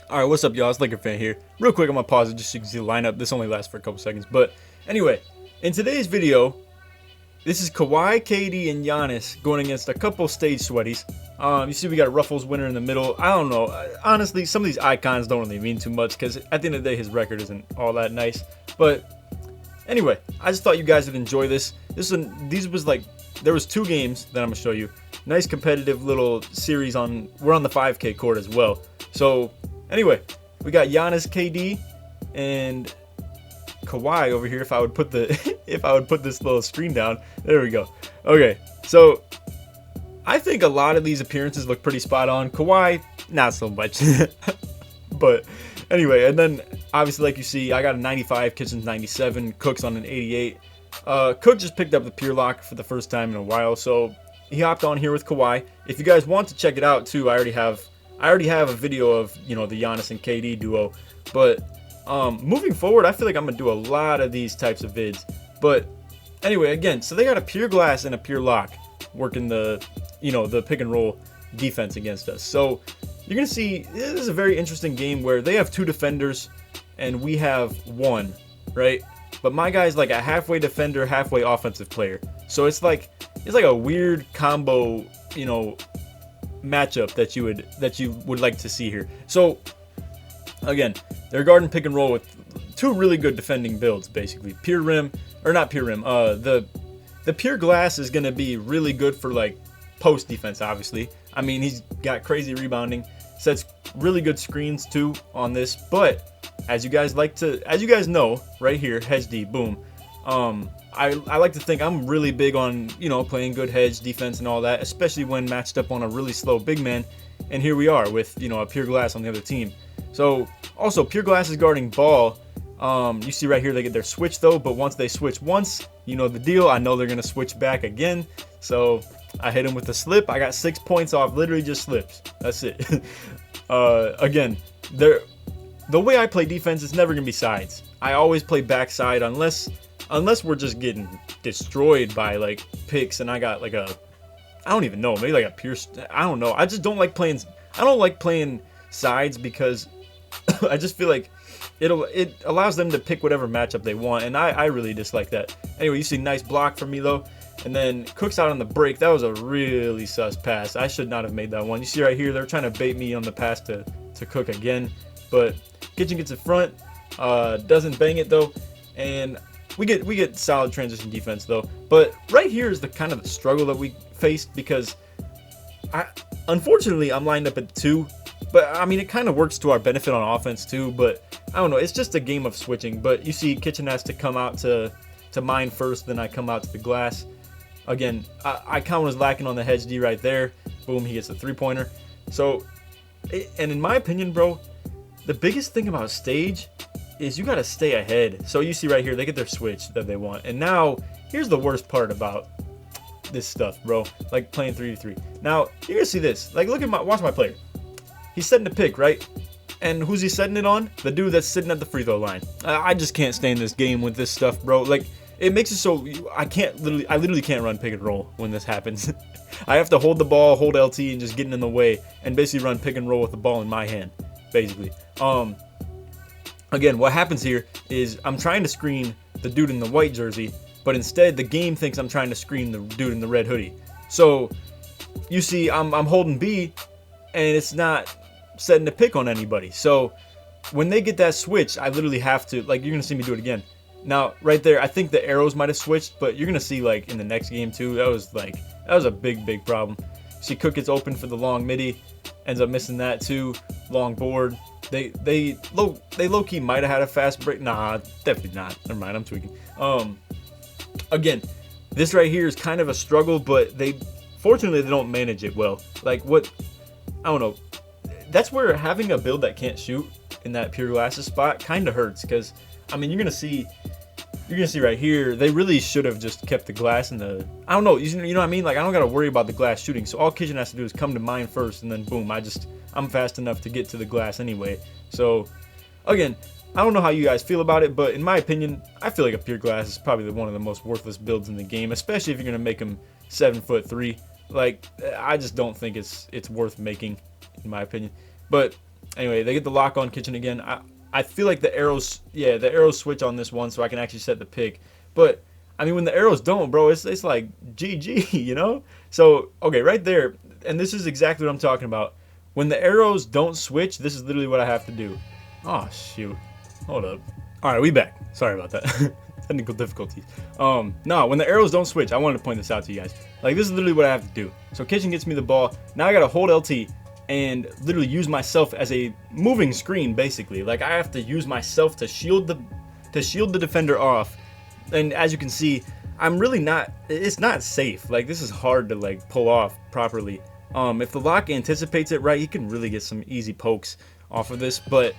Alright, what's up, y'all? It's LakerFan here. Real quick, I'm gonna pause it just so you can see the lineup. This only lasts for a couple seconds. But anyway, in today's video, this is Kawhi, KD, and Giannis going against a couple stage sweaties. You see we got a Ruffles winner in the middle. I don't know. Honestly, some of these icons don't really mean too much because at the end of the day, his record isn't all that nice. But anyway, I just thought you guys would enjoy this. There was 2 games that I'm gonna show you. Nice competitive little series we're on the 5K court as well. So anyway, we got Giannis, KD, and Kawhi over here. If I would put this little screen down, there we go. Okay, so I think a lot of these appearances look pretty spot on. Kawhi, not so much, but anyway. And then obviously, like you see, I got a 95, Kitchen's 97, Cook's on an 88. Cook just picked up the Pure Lock for the first time in a while, so he hopped on here with Kawhi. If you guys want to check it out too, I already have a video of, the Giannis and KD duo. But moving forward, I feel like I'm gonna do a lot of these types of vids. But anyway, again, so they got a Pure Glass and a Pure Lock working the pick and roll defense against us. So you're gonna see this is a very interesting game where they have 2 defenders and we have 1, right? But my guy's like a halfway defender, halfway offensive player. So it's like a weird combo, matchup that you would like to see here. So again, they're guarding pick and roll with 2 really good defending builds, basically. Pure rim, or not pure rim. The Pure Glass is gonna be really good for like post defense, obviously. I mean, he's got crazy rebounding, sets really good screens too on this. But as you guys know, right here, hedge D, boom. I like to think I'm really big on, playing good hedge defense and all that, especially when matched up on a really slow big man. And here we are with, a Pure Glass on the other team. So also Pure Glass is guarding ball. You see right here they get their switch though, but once they switch once, you know the deal. I know they're gonna switch back again. So I hit him with a slip. I got 6 points off literally just slips. That's it. Again, the way I play defense is never gonna be sides. I always play backside unless we're just getting destroyed by like picks and I got like I don't even know, maybe like a pure, I don't know. I just don't like playing, I don't like playing sides because I just feel like it allows them to pick whatever matchup they want, and I really dislike that. Anyway, you see nice block from me though, and then Cook's out on the break. That was a really sus pass. I should not have made that one. You see right here, they're trying to bait me on the pass to Cook again, but Kitchen gets in front, doesn't bang it though, and we get solid transition defense though. But right here is the kind of the struggle that we faced because unfortunately I'm lined up at 2, but I mean it kind of works to our benefit on offense too. But I don't know, it's just a game of switching. But you see Kitchen has to come out to mine first, then I come out to the glass. Again, I kind of was lacking on the hedge D right there. Boom, he gets a 3-pointer. So, and in my opinion, bro, the biggest thing about stage is you got to stay ahead. So you see right here, they get their switch that they want. And now, here's the worst part about this stuff, bro. Like playing 3v3. Now, you're going to see this. Like, watch my player. He's setting the pick, right? And who's he setting it on? The dude that's sitting at the free throw line. I just can't stay in this game with this stuff, bro. Like, it makes it so I literally can't run pick and roll when this happens. I have to hold the ball, hold LT, and just get in the way, and basically run pick and roll with the ball in my hand, basically. Again, what happens here is I'm trying to screen the dude in the white jersey, but instead the game thinks I'm trying to screen the dude in the red hoodie. So you see I'm holding B, and it's not setting a pick on anybody. So when they get that switch, I literally have to, like, you're gonna see me do it again. Now right there, I think the arrows might have switched, but you're gonna see like in the next game too, that was a big problem. See Cook gets open for the long midi, ends up missing that too. Long board. They low-key might have had a fast break. Nah, definitely not. Never mind, I'm tweaking. Again, this right here is kind of a struggle, but fortunately they don't manage it well. Like I don't know. That's where having a build that can't shoot in that Pure Glasses spot kind of hurts, because I mean you're gonna see right here, they really should have just kept the glass in the, I don't know, you know what I mean? Like I don't gotta worry about the glass shooting. So all Kitchen has to do is come to mine first, and then boom, I'm fast enough to get to the glass anyway. So again, I don't know how you guys feel about it, but in my opinion, I feel like a Pure Glass is probably one of the most worthless builds in the game, especially if you're gonna make him 7'3". Like I just don't think it's worth making, in my opinion. But Anyway, they get the lock on Kitchen again. I feel like the arrows, yeah, the arrows switch on this one, so I can actually set the pick. But I mean, when the arrows don't, bro, it's like GG, you know? So, okay, right there, and this is exactly what I'm talking about. When the arrows don't switch, this is literally what I have to do. Oh, shoot. Hold up. All right, we back. Sorry about that. Technical difficulties. No, when the arrows don't switch, I wanted to point this out to you guys. Like, this is literally what I have to do. So Kitchen gets me the ball. Now I got to hold LT and literally use myself as a moving screen, basically. Like, I have to use myself to shield the defender off. And as you can see, I'm really not, it's not safe. Like, this is hard to like pull off properly. If the lock anticipates it right, you can really get some easy pokes off of this. But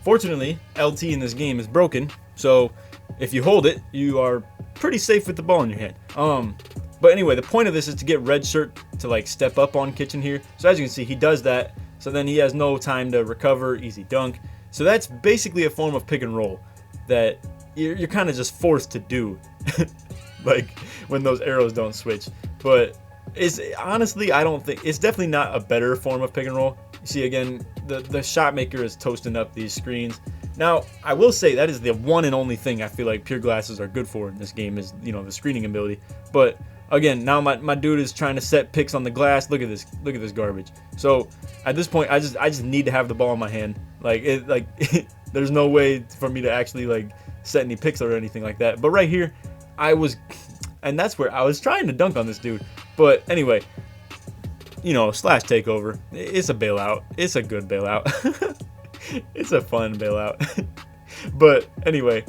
fortunately, LT in this game is broken. So if you hold it, you are pretty safe with the ball in your hand. But anyway, the point of this is to get Red Shirt to like step up on Kitchen here. So as you can see, he does that. So then he has no time to recover, easy dunk. So that's basically a form of pick and roll that you're kind of just forced to do, like when those arrows don't switch. But it's honestly, I don't think it's definitely not a better form of pick and roll. You see again, the shot maker is toasting up these screens. Now, I will say that is the one and only thing I feel like pure glasses are good for in this game is, you know, the screening ability. But again, now my dude is trying to set picks on the glass. Look at this garbage. So at this point, I just need to have the ball in my hand. Like there's no way for me to actually like set any picks or anything like that. But right here, and that's where I was trying to dunk on this dude. But anyway, you know, slash takeover. It's a bailout. It's a good bailout. It's a fun bailout. But anyway,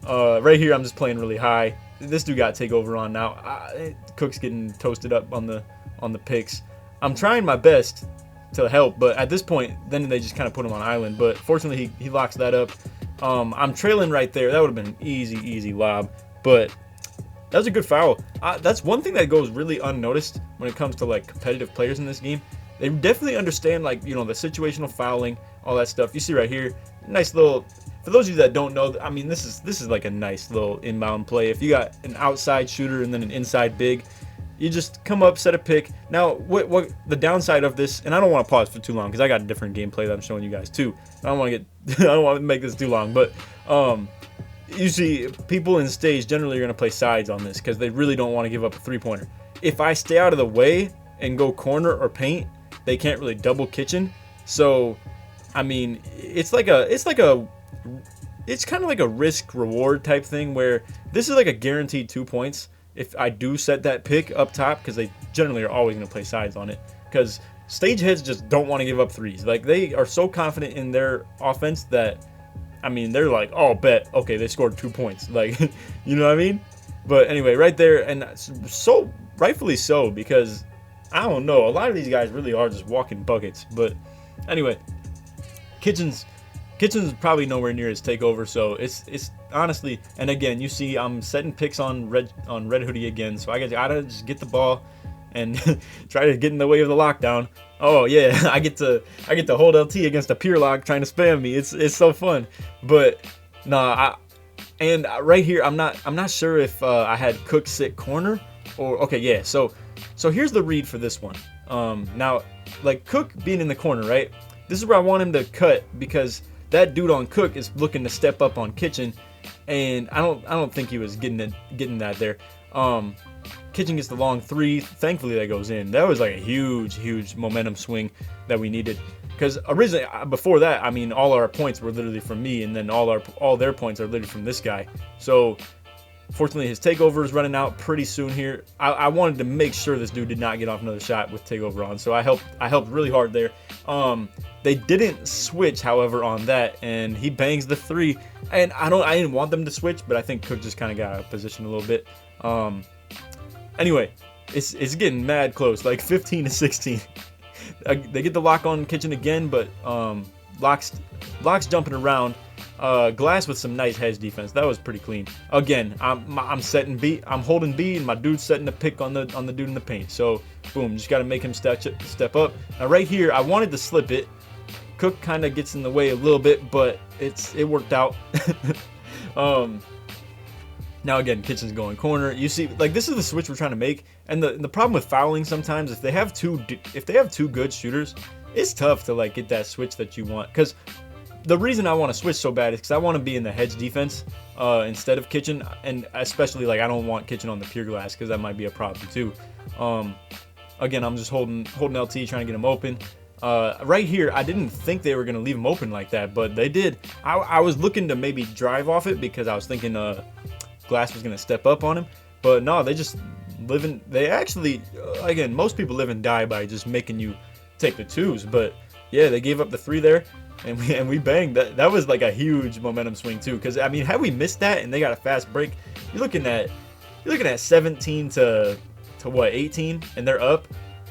right here I'm just playing really high. This dude got takeover on now. Cook's getting toasted up on the picks. I'm trying my best to help, but at this point, then they just kind of put him on island. But fortunately, he locks that up. I'm trailing right there. That would have been an easy lob, but that was a good foul. That's one thing that goes really unnoticed when it comes to like competitive players in this game. They definitely understand, like, you know, the situational fouling, all that stuff. You see right here, nice little. For those of you that don't know, I mean, this is like a nice little inbound play. If you got an outside shooter and then an inside big, you just come up, set a pick. Now, what the downside of this, and I don't want to pause for too long because I got a different gameplay that I'm showing you guys too. I don't want to make this too long, but you see, people in stage generally are going to play sides on this because they really don't want to give up a three-pointer. If I stay out of the way and go corner or paint, they can't really double Kitchen. So, I mean, it's kind of like a risk reward type thing where this is like a guaranteed 2 points if I do set that pick up top, because they generally are always going to play sides on it, because stage heads just don't want to give up threes. Like, they are so confident in their offense that, I mean, they're like, oh, bet, okay, they scored 2 points. Like, you know what I mean? But anyway, right there, and so rightfully so, because I don't know, a lot of these guys really are just walking buckets. But anyway, Kitchen's probably nowhere near his takeover, so it's honestly, and again, you see I'm setting picks on red hoodie again, so I gotta just get the ball and try to get in the way of the lockdown. Oh yeah, I get to hold LT against a pure lock trying to spam me. It's so fun. But nah, and right here I'm not sure if I had Cook sit corner or okay, yeah. So here's the read for this one. Now, like Cook being in the corner, right? This is where I want him to cut, because that dude on Cook is looking to step up on Kitchen, and I don't think he was getting that there. Kitchen gets the long three. Thankfully that goes in. That was like a huge momentum swing that we needed, because originally before that, I mean, all our points were literally from me, and then all their points are literally from this guy. So fortunately his takeover is running out pretty soon here. I wanted to make sure this dude did not get off another shot with takeover on, so I helped really hard there. They didn't switch, however, on that, and he bangs the three. And I didn't want them to switch, but I think Cook just kind of got out of position a little bit. Anyway, it's getting mad close, like 15-16. They get the lock on Kitchen again, but Lock's jumping around. Glass with some nice hedge defense. That was pretty clean. Again, I'm setting B. I'm holding B, and my dude's setting a pick on the dude in the paint. So boom, just got to make him step up. Now right here, I wanted to slip it. Cook kind of gets in the way a little bit, but it worked out. Now again, Kitchen's going corner. You see, like, this is the switch we're trying to make. And the problem with fouling sometimes, if they have two good shooters, it's tough to like get that switch that you want. Because the reason I want to switch so bad is because I want to be in the hedge defense instead of Kitchen, and especially like I don't want Kitchen on the pure glass because that might be a problem too. Again, I'm just holding LT, trying to get him open. Right here, I didn't think they were gonna leave him open like that, but they did. I was looking to maybe drive off it because I was thinking Glass was gonna step up on him, but no, they just they actually, again, most people live and die by just making you take the twos, but yeah, they gave up the 3 there, and we banged. That was like a huge momentum swing too, because I mean, had we missed that and they got a fast break, you're looking at 17 to what, 18, and they're up,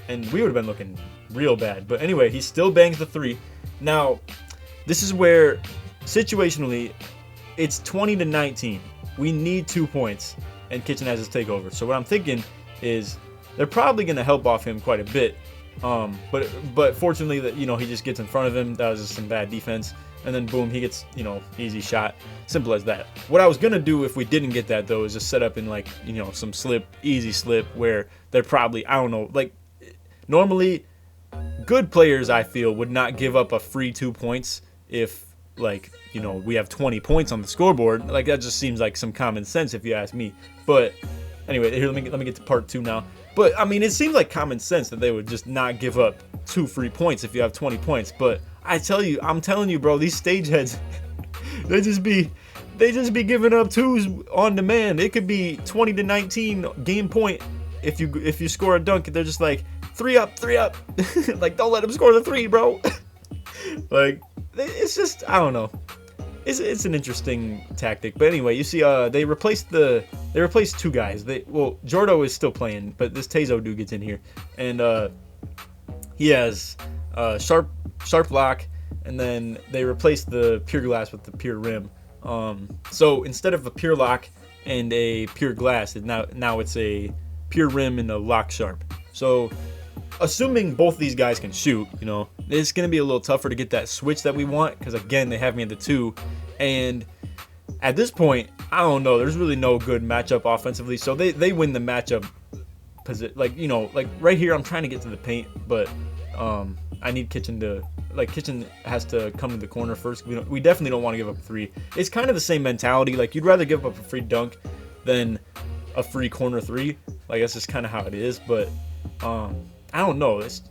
and we would have been looking real bad. But anyway, he still bangs the 3. Now, this is where situationally it's 20 to 19. We need 2 points, and Kitchen has his takeover. So what I'm thinking is they're probably going to help off him quite a bit. But fortunately, that he just gets in front of him. That was just some bad defense, and then boom, he gets easy shot. Simple as that. What I was gonna do if we didn't get that though is just set up in like some easy slip where they're probably, I don't know, like normally good players I feel would not give up a free 2 points if like we have 20 points on the scoreboard. Like that just seems like some common sense if you ask me. But anyway, here let me get to part 2 now. But I mean, it seems like common sense that they would just not give up 2 free points if you have 20 points. But I'm telling you, bro, these stage heads, they just be giving up 2s on demand. It could be 20 to 19 game point if you score a dunk. They're just like 3 up. Like, don't let him score the 3, bro. Like, it's just, I don't know. It's an interesting tactic. But anyway, you see, they replaced 2 guys. Jordo is still playing, but this Tazo dude gets in here, and he has sharp lock, and then they replaced the pure glass with the pure rim. So instead of a pure lock and a pure glass, now it's a pure rim and a lock sharp. So assuming both these guys can shoot, it's going to be a little tougher to get that switch that we want, because again, they have me at the 2, and at this point, I don't know, there's really no good matchup offensively, so they win the matchup. Like right here, I'm trying to get to the paint, but I need Kitchen to, Kitchen has to come to the corner first. We definitely don't want to give up a 3. It's kind of the same mentality. Like, you'd rather give up a free dunk than a free corner 3. Like, that's just kind of how it is. But I don't know. It's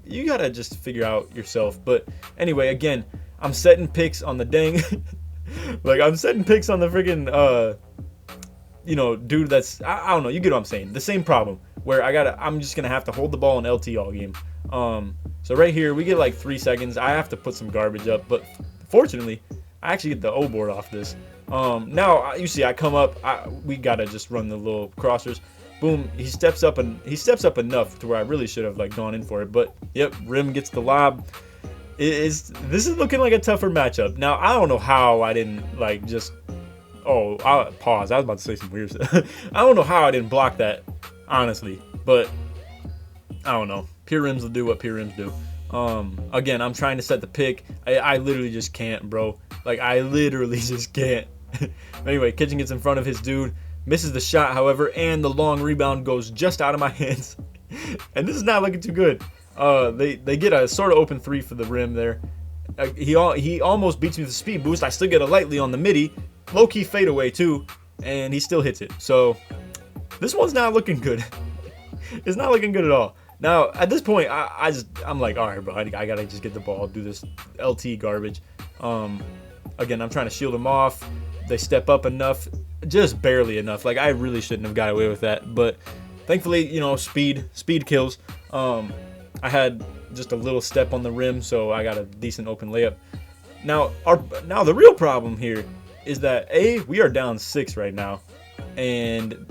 you gotta just figure out yourself. But anyway, again, I'm setting picks on the dang. Like, I'm setting picks on the freaking dude that's, I don't know, you get what I'm saying. The same problem where I'm just gonna have to hold the ball in LT all game. So right here we get like 3 seconds. I have to put some garbage up, but fortunately I actually get the O board off this. Now you see I come up, we gotta just run the little crossers. Boom, he steps up enough to where I really should have like gone in for it, but yep, rim gets the lob. This is looking like a tougher matchup. Now I don't know how I didn't like just, I'll pause. I was about to say some weird stuff. I don't know how I didn't block that, honestly, but I don't know. Pure rims will do what pure rims do. Again, I'm trying to set the pick. I literally just can't, bro. Like, I literally just can't. Anyway, Kitchen gets in front of his dude, misses the shot, however, and the long rebound goes just out of my hands. And this is not looking too good. They get a sort of open 3 for the rim there. He almost beats me with a speed boost. I still get a lightly on the midi. Low-key fadeaway, too. And he still hits it. So, this one's not looking good. It's not looking good at all. Now, at this point, I'm like, all right, bro, I gotta just get the ball, do this LT garbage. Again, I'm trying to shield him off. They step up enough, just barely enough. Like, I really shouldn't have got away with that, but thankfully, speed kills. I had just a little step on the rim, so I got a decent open layup. Now the real problem here is that we are down 6 right now, and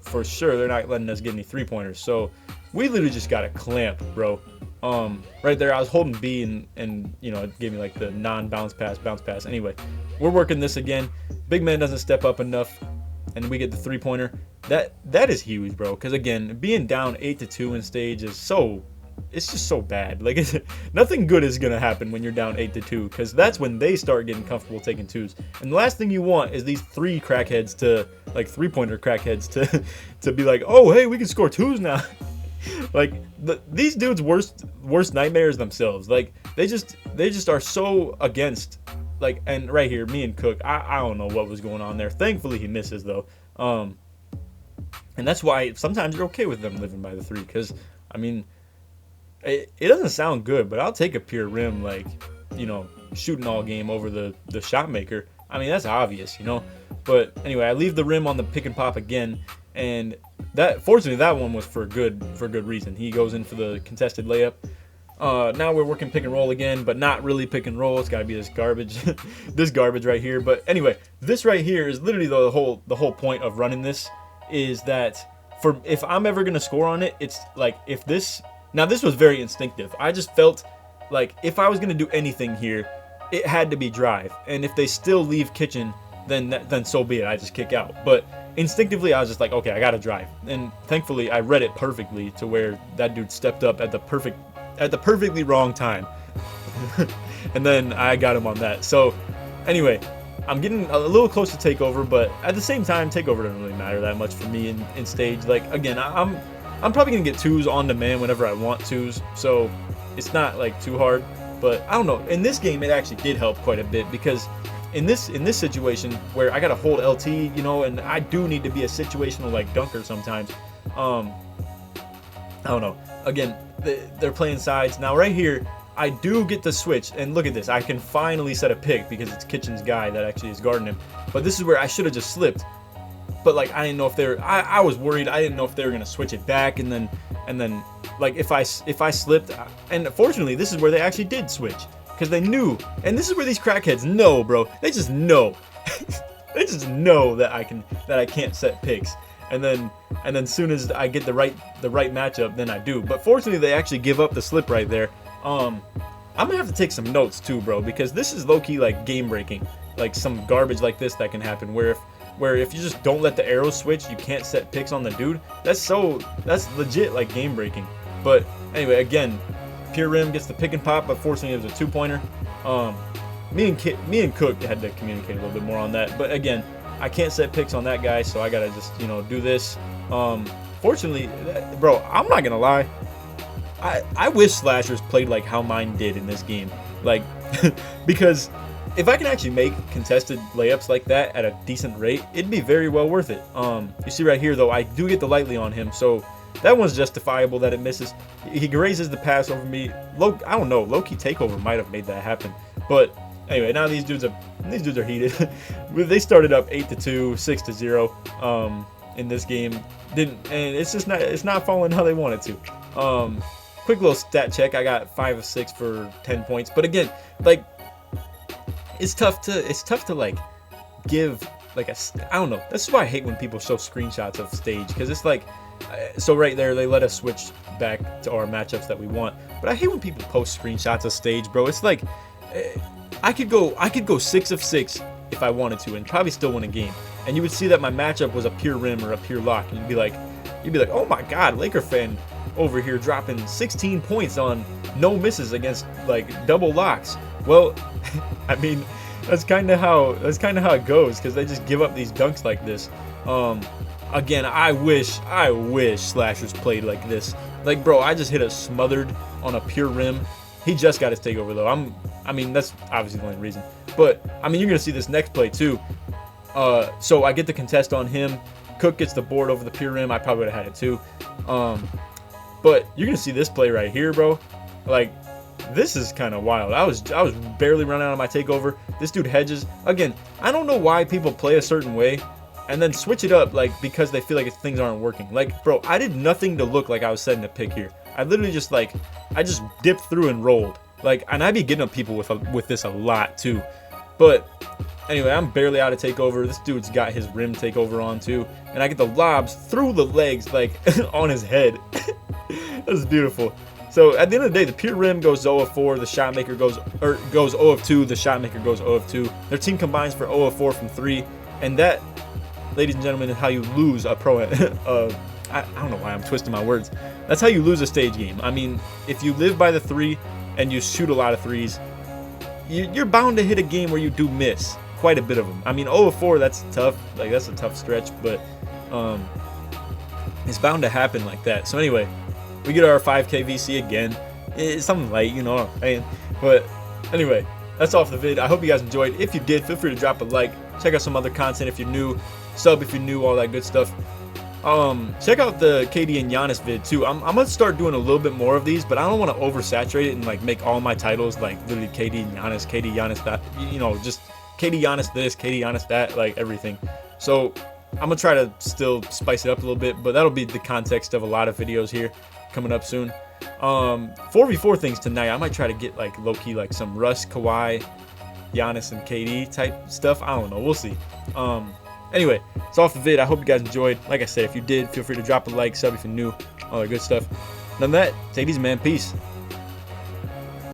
for sure they're not letting us get any 3-pointers. So we literally just got a clamp, bro. Right there, I was holding B and it gave me like the non-bounce pass. Anyway, we're working this again. Big man doesn't step up enough, and we get the 3-pointer. That is huge, bro. Because again, being down 8-2 in stage is it's just so bad. Like, nothing good is gonna happen when you're down 8-2, because that's when they start getting comfortable taking 2s. And the last thing you want is these 3-pointer crackheads to be like, oh hey, we can score 2s now. Like these dudes' worst nightmares themselves. Like they just are so against. Like, and right here, me and Cook, I don't know what was going on there. Thankfully, he misses though. And that's why sometimes you're okay with them living by the 3, because I mean, it doesn't sound good, but I'll take a pure rim, like, you know, shooting all game over the shot maker. I mean, that's obvious, you know. But anyway, I leave the rim on the pick and pop again, and that fortunately that one was for good reason. He goes in for the contested layup. Now we're working pick and roll again, but not really pick and roll. It's got to be this garbage, this garbage right here. But anyway, this right here is literally the whole point of running this, is that if I'm ever gonna score on it, it's like if this. Now this was very instinctive. I just felt like if I was gonna do anything here, it had to be drive. And if they still leave kitchen, then so be it. I just kick out. But instinctively, I was just like, okay, I gotta drive. And thankfully, I read it perfectly to where that dude stepped up at the perfectly wrong time, and then I got him on that. So anyway, I'm getting a little close to takeover, but at the same time, takeover doesn't really matter that much for me in stage. Like again, I'm probably gonna get 2s on demand whenever I want 2s, so it's not like too hard. But I don't know. In this game, it actually did help quite a bit, because in this situation where I gotta hold LT, you know, and I do need to be a situational like dunker sometimes. I don't know. Again, they're playing sides now. Right here, I do get the switch, and look at this. I can finally set a pick because it's Kitchen's guy that actually is guarding him. But this is where I should have just slipped. But like I didn't know if they're. I was worried. I didn't know if they were gonna switch it back, and then like if I slipped. And fortunately, this is where they actually did switch, because they knew. And this is where these crackheads know, bro. They just know. They just know that I can't set picks. And then soon as I get the right matchup, then I do. But fortunately, they actually give up the slip right there. I'm gonna have to take some notes too, bro, because this is low-key like game breaking, like some garbage like this that can happen where if you just don't let the arrows switch, you can't set picks on the dude. That's legit like game breaking. But anyway, again, pure rim gets the pick and pop, but fortunately it was a 2-pointer. Me and Cook had to communicate a little bit more on that, but again, I can't set picks on that guy, so I gotta just, you know, do this. Fortunately, bro, I'm not gonna lie. I wish slashers played like how mine did in this game, like because if I can actually make contested layups like that at a decent rate, it'd be very well worth it. You see right here though, I do get the lightly on him, so that one's justifiable that it misses. He grazes the pass over me. I don't know, low-key takeover might have made that happen, but anyway, now these dudes are heated. They started up 8-2, 6-0 in this game. And it's not falling how they wanted to. Quick little stat check. I got 5 of 6 for 10 points. But again, like it's tough to like give like I don't know. That's why I hate when people show screenshots of stage, because it's like so right there they let us switch back to our matchups that we want. But I hate when people post screenshots of stage, bro. It's like I could go 6 of 6 if I wanted to and probably still win a game. And you would see that my matchup was a pure rim or a pure lock, and you'd be like, oh my god, LakerFan over here dropping 16 points on no misses against like double locks. Well, I mean, that's kind of how it goes, because they just give up these dunks like this. Again, I wish slashers played like this. Like, bro, I just hit a smothered on a pure rim. He just got his takeover though. I mean, that's obviously the only reason. But I mean, you're gonna see this next play too. So I get the contest on him. Cook gets the board over the pure rim. I probably would have had it too. But you're gonna see this play right here, bro. Like, this is kind of wild. I was barely running out of my takeover. This dude hedges. Again, I don't know why people play a certain way and then switch it up, like, because they feel like things aren't working. Like, bro, I did nothing to look like I was setting a pick here. I literally just I just dipped through and rolled. Like, and I be getting up people with this a lot too. But anyway, I'm barely out of takeover. This dude's got his rim takeover on too, and I get the lobs through the legs, like on his head. That's beautiful. So at the end of the day, the pure rim goes 0 of 4. The shot maker goes 0 of 2. The shot maker goes 0 of 2. Their team combines for 0 of 4 from 3, and that, ladies and gentlemen, is how you lose a pro. I don't know why I'm twisting my words. That's how you lose a stage game. I mean, if you live by the 3 and you shoot a lot of threes, you're bound to hit a game where you do miss quite a bit of them. I mean, 0 of 4, that's tough. Like, that's a tough stretch, but it's bound to happen like that. So anyway, we get our 5K VC again. It's something light, you know what I'm saying? But anyway, that's all for the vid. I hope you guys enjoyed. If you did, feel free to drop a like. Check out some other content if you're new. Sub if you're new, all that good stuff. Check out the KD and Giannis vid too. I'm gonna start doing a little bit more of these, but I don't want to oversaturate it and like make all my titles like literally KD Giannis that, you know, just KD Giannis this, KD Giannis that, like everything. So I'm gonna try to still spice it up a little bit, but that'll be the context of a lot of videos here coming up soon. 4v4 things tonight. I might try to get like low-key like some Russ, Kawhi, Giannis, and KD type stuff. I don't know. We'll see. Anyway, it's off the vid. I hope you guys enjoyed. Like I said, if you did, feel free to drop a like, sub if you're new, all that good stuff. None of that. Take it easy, man. Peace.